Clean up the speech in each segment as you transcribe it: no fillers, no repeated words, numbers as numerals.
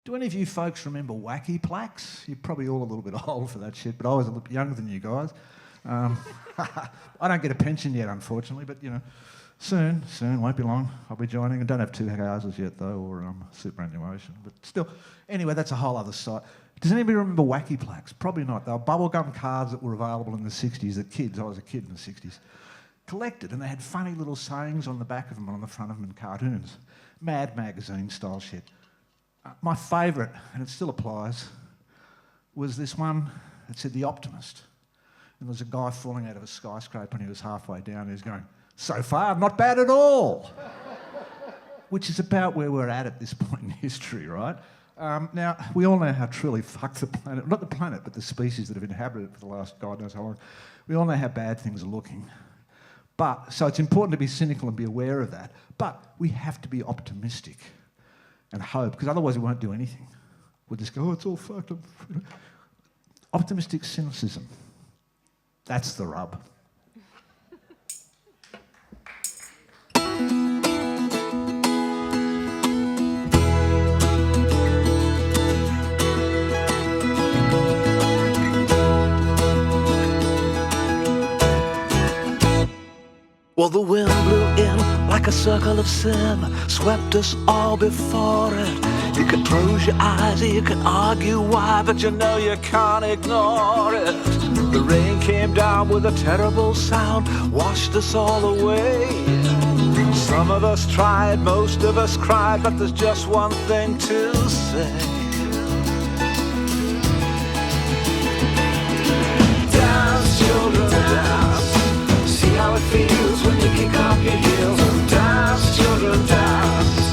Do any of you folks remember wacky plaques? You're probably all a little bit old for that shit, but I was a little bit younger than you guys. I don't get a pension yet, unfortunately, but, you know, soon, won't be long, I'll be joining. I don't have 2 houses yet, though, or superannuation, but still. Anyway, that's a whole other site. Does anybody remember wacky plaques? Probably not. They were bubblegum cards that were available in the 60s that kids, I was a kid in the 60s, collected, and they had funny little sayings on the back of them and on the front of them in cartoons. Mad Magazine style shit. My favourite, and it still applies, was this one that said The Optimist. And there was a guy falling out of a skyscraper and he was halfway down and he was going, "So far, not bad at all." Which is about where we're at this point in history, right? Now, we all know how truly fucked the planet, not the planet, but the species that have inhabited it for the last God knows how long. We all know how bad things are looking. So it's important to be cynical and be aware of that. But we have to be optimistic and hope, because otherwise we won't do anything. We'll just go, "Oh, it's all fucked up." Optimistic cynicism. That's the rub. Well, the wind blew in like a circle of sin, swept us all before it. You can close your eyes, you can argue why, but you know you can't ignore it. The rain came down with a terrible sound, washed us all away. Some of us tried, most of us cried, but there's just one thing to say. Dance, children, dance. See how it feels when you kick up your heels. Dance, children, dance.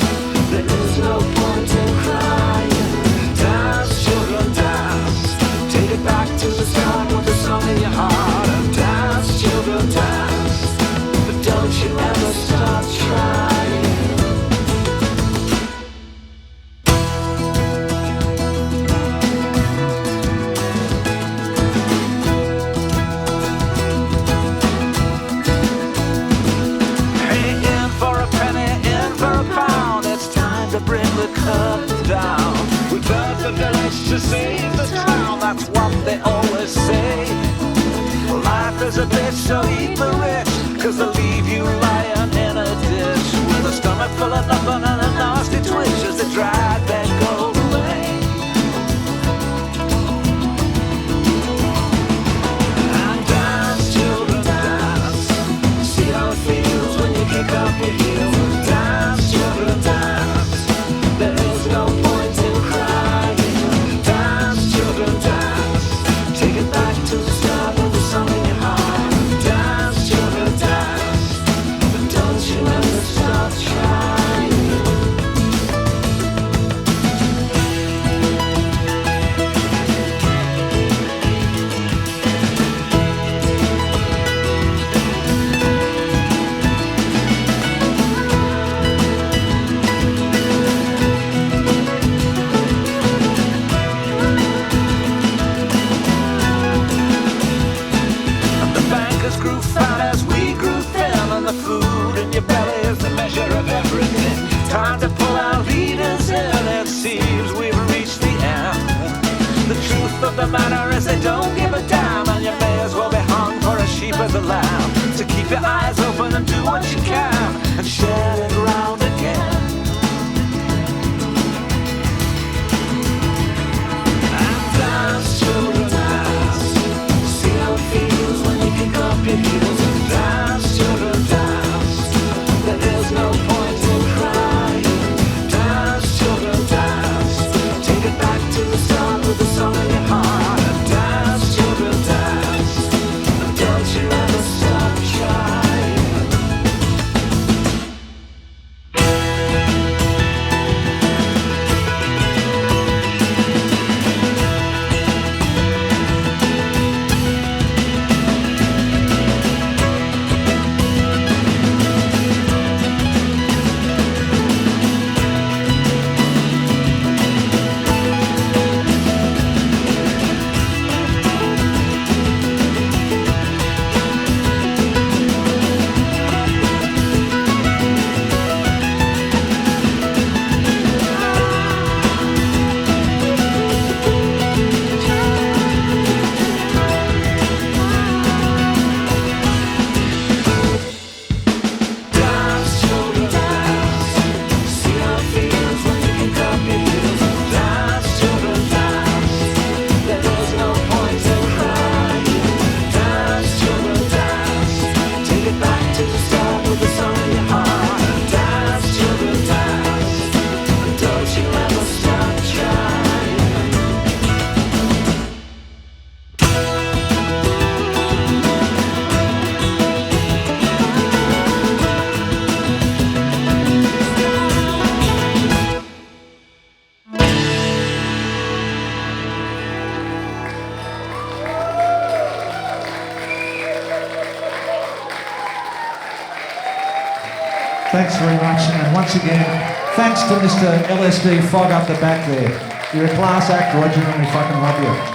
There is no point in crying. Dance, children, dance. Take it back to the start with a song in your heart. And dance, children, dance. But don't you ever stop trying. To bring the curtain down. We burnt the village to save the town. That's what they always say. Life is a bitch, so eat the rich, 'cause they'll leave you lying in a ditch with a stomach full of nothing and a nasty twitch as they drag their gold away. And dance, children, dance. See how it feels when you kick up your heels. Dance, children, dance. There is no point in crying. Dance, children, dance. Take it back to the start with the song in your heart. Dance, children, dance. But don't you ever stop trying. Grew fat as we grew thin, and the food in your belly is the measure of everything. Time to pull our leaders in. It seems we've reached the end. The truth of the matter is they don't give a damn, and you may as well be hung for a sheep as a lamb. So keep your eyes open and do what you can, and share it round again. And dance, children, dance. See how it feels when you kick up your heels. And dance, children, dance. There is no point in crying. Dance, children, dance. Take it back to the start with the song in your heart. And dance, children, dance. And don't you ever stop trying. Thanks very much. And once again, thanks to Mr. LSD Fog up the back there. You're a class act, Roger, and we fucking love you.